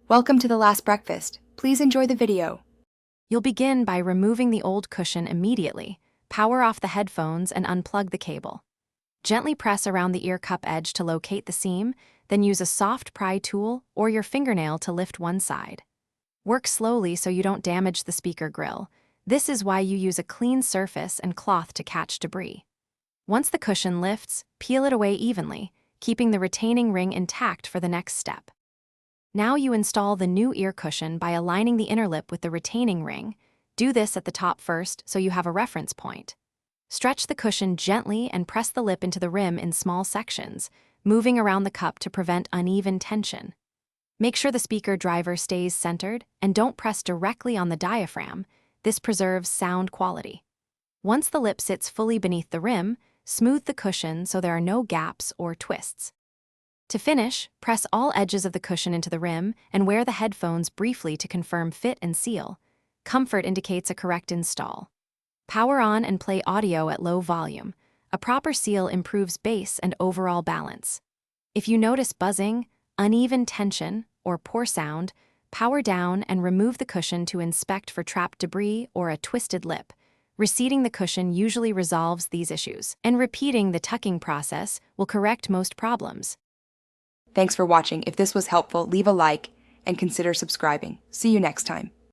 Welcome to the last breakfast. Please enjoy the video. You'll begin by removing the old cushion immediately, power off the headphones and unplug the cable. Gently press around the ear cup edge to locate the seam, then use a soft pry tool or your fingernail to lift one side. Work slowly so you don't damage the speaker grill. This is why you use a clean surface and cloth to catch debris. Once the cushion lifts, peel it away evenly, keeping the retaining ring intact for the next step. Now you install the new ear cushion by aligning the inner lip with the retaining ring. Do this at the top first so you have a reference point. Stretch the cushion gently and press the lip into the rim in small sections, moving around the cup to prevent uneven tension. Make sure the speaker driver stays centered and don't press directly on the diaphragm. This preserves sound quality. Once the lip sits fully beneath the rim, smooth the cushion so there are no gaps or twists. To finish, press all edges of the cushion into the rim and wear the headphones briefly to confirm fit and seal. Comfort indicates a correct install. Power on and play audio at low volume. A proper seal improves bass and overall balance. If you notice buzzing, uneven tension, or poor sound, power down and remove the cushion to inspect for trapped debris or a twisted lip. Reseating the cushion usually resolves these issues, and repeating the tucking process will correct most problems. Thanks for watching. If this was helpful, leave a like and consider subscribing. See you next time.